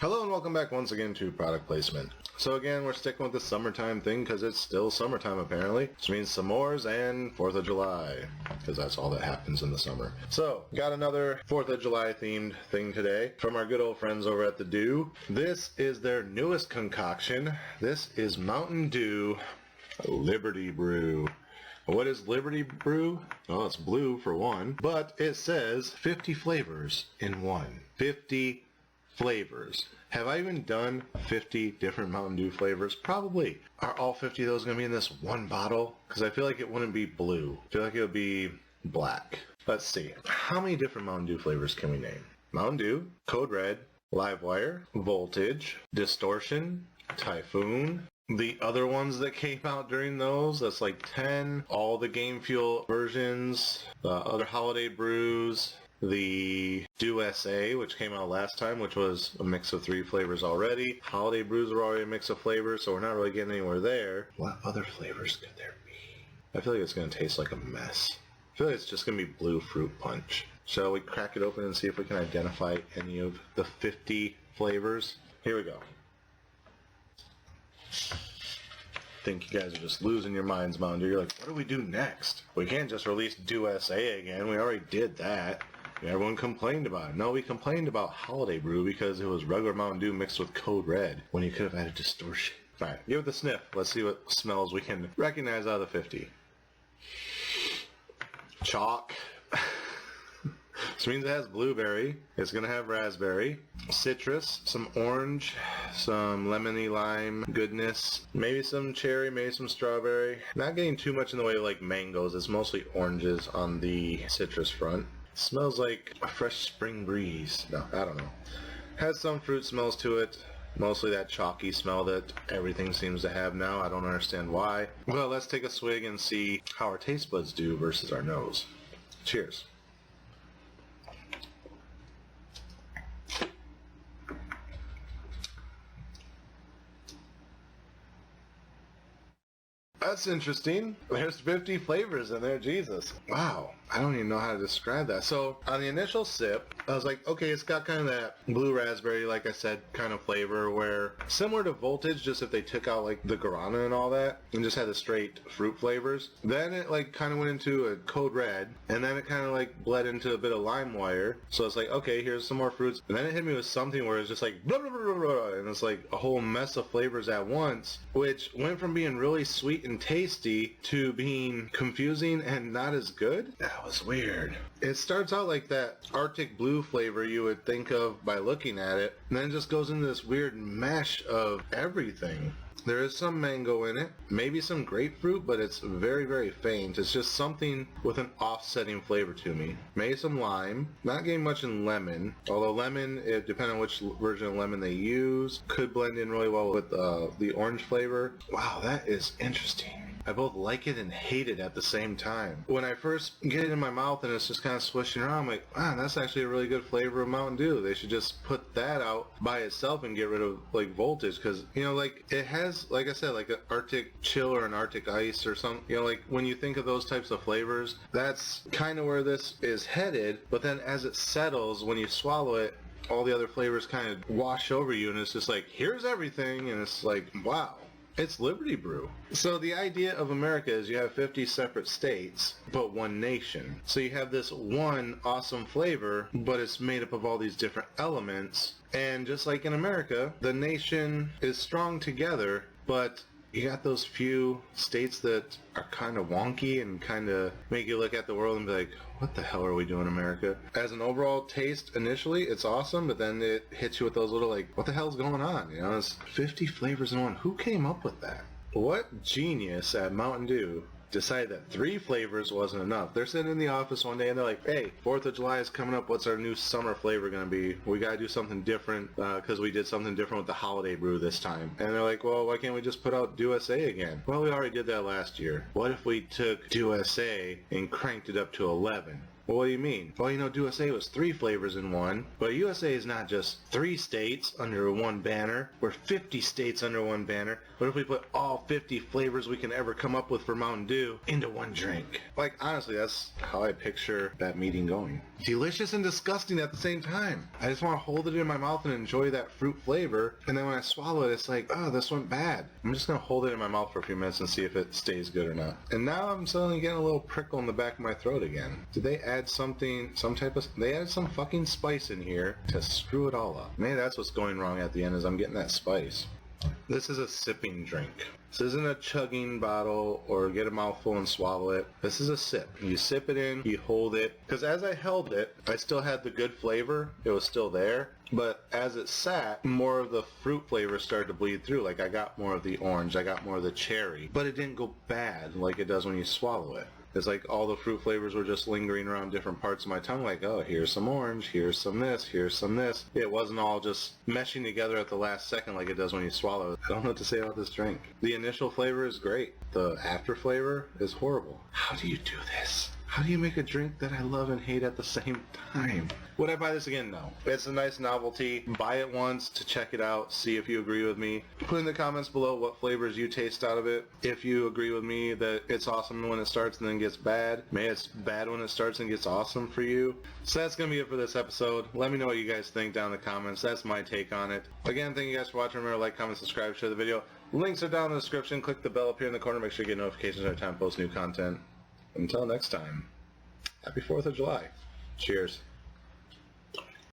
Hello and welcome back once again to product placement. So again, we're sticking with the summertime thing because it's still summertime apparently, which means s'mores and 4th of July, because that's all that happens in the summer. So, got another 4th of July themed thing today from our good old friends over at the Dew. This is their newest concoction. This is Mountain Dew Liberty Brew. What is Liberty Brew? Well, it's blue for one, but it says 50 flavors in one. 50 flavors. Have I even done 50 different Mountain Dew flavors? Probably. Are all 50 of those going to be in this one bottle? Because I feel like it wouldn't be blue. I feel like it would be black. Let's see. How many different Mountain Dew flavors can we name? Mountain Dew, Code Red, Livewire, Voltage, Distortion, Typhoon. The other ones that came out during those, that's like 10. All the Game Fuel versions, other holiday brews, the Dew SA, which came out last time, which was a mix of 3 flavors already. Holiday brews were already a mix of flavors, so we're not really getting anywhere there. What other flavors could there be? I feel like it's going to taste like a mess. I feel like it's just going to be blue fruit punch. Shall we crack it open and see if we can identify any of the 50 flavors? Here we go. I think you guys are just losing your minds, Mountain Dew. You're like, what do we do next? We can't just release Dew SA again. We already did that. Everyone complained about it. No, we complained about Holiday Brew because it was regular Mountain Dew mixed with Code Red when you could have added Distortion. Alright, give it the sniff. Let's see what smells we can recognize out of the 50. Chalk. This means it has blueberry. It's going to have raspberry, citrus, some orange, some lemony lime goodness, maybe some cherry, maybe some strawberry. Not getting too much in the way of like mangoes. It's mostly oranges on the citrus front. Smells like a fresh spring breeze. No, I don't know. Has some fruit smells to it. Mostly that chalky smell that everything seems to have now. I don't understand why. Well, let's take a swig and see how our taste buds do versus our nose. Cheers. That's interesting. There's 50 flavors in there, Jesus. Wow, I don't even know how to describe that. So, on the initial sip, I was like, okay, it's got kind of that blue raspberry, like I said, kind of flavor where, similar to Voltage, just if they took out like the guarana and all that, and just had the straight fruit flavors. Then it like kind of went into a Code Red, and then it kind of like bled into a bit of LimeWire. So it's like, okay, here's some more fruits. And then it hit me with something where it's just like, blah, blah, blah, blah, blah, and it's like a whole mess of flavors at once, which went from being really sweet and tasty to being confusing and not as good. That was weird. It starts out like that Arctic blue flavor you would think of by looking at it, and then just goes into this weird mesh of everything. There is some mango in it, maybe some grapefruit, but it's very, very faint. It's just something with an offsetting flavor to me. Maybe some lime. Not getting much in lemon, although lemon, depending on which version of lemon they use, could blend in really well with the orange flavor. Wow, that is interesting. I both like it and hate it at the same time. When I first get it in my mouth and it's just kind of swishing around, I'm like, wow, that's actually a really good flavor of Mountain Dew. They should just put that out by itself and get rid of like Voltage, because, you know, like it has, like I said, like an Arctic chill or an Arctic ice or something. You know, like when you think of those types of flavors, that's kind of where this is headed. But then as it settles, when you swallow it, all the other flavors kind of wash over you, and it's just like, here's everything, and it's like, wow. It's Liberty Brew. So the idea of America is you have 50 separate states, but one nation. So you have this one awesome flavor, but it's made up of all these different elements. And just like in America, the nation is strong together, but you got those few states that are kind of wonky and kind of make you look at the world and be like, what the hell are we doing, America? As an overall taste, initially, it's awesome, but then it hits you with those little, like, what the hell's going on? You know, it's 50 flavors in one. Who came up with that? What genius at Mountain Dew decided that 3 flavors wasn't enough? They're sitting in the office one day and they're like, hey, 4th of July is coming up. What's our new summer flavor going to be? We got to do something different because we did something different with the Holiday Brew this time. And they're like, well, why can't we just put out Dew SA again? Well, we already did that last year. What if we took Dew SA and cranked it up to 11? Well, what do you mean? Well, you know, USA was 3 flavors in one, but USA is not just 3 states under one banner. We're 50 states under one banner. What if we put all 50 flavors we can ever come up with for Mountain Dew into one drink? Like, honestly, that's how I picture that meeting going. Delicious and disgusting at the same time. I just want to hold it in my mouth and enjoy that fruit flavor, and then when I swallow it, it's like, oh, this went bad. I'm just going to hold it in my mouth for a few minutes and see if it stays good or not. And now I'm suddenly getting a little prickle in the back of my throat again. Did they add something, they added some fucking spice in here to screw it all up. Maybe that's what's going wrong at the end, is I'm getting that spice. This is a sipping drink. This isn't a chugging bottle or get a mouthful and swallow it. This is a sip. You sip it in, you hold it. Because as I held it, I still had the good flavor. It was still there. But as it sat, more of the fruit flavor started to bleed through. Like, I got more of the orange, I got more of the cherry. But it didn't go bad like it does when you swallow it. It's like all the fruit flavors were just lingering around different parts of my tongue, like, oh, here's some orange, here's some this, here's some this. It wasn't all just meshing together at the last second like it does when you swallow it. I don't know what to say about this drink. The initial flavor is great. The after flavor is horrible. How do you do this? How do you make a drink that I love and hate at the same time? Would I buy this again? No. It's a nice novelty. Buy it once to check it out, see if you agree with me. Put in the comments below what flavors you taste out of it. If you agree with me that it's awesome when it starts and then gets bad, maybe it's bad when it starts and gets awesome for you. So that's going to be it for this episode. Let me know what you guys think down in the comments. That's my take on it. Again, thank you guys for watching. Remember to like, comment, subscribe, share the video. Links are down in the description. Click the bell up here in the corner. Make sure you get notifications every time I post new content. Until next time, happy 4th of July. Cheers.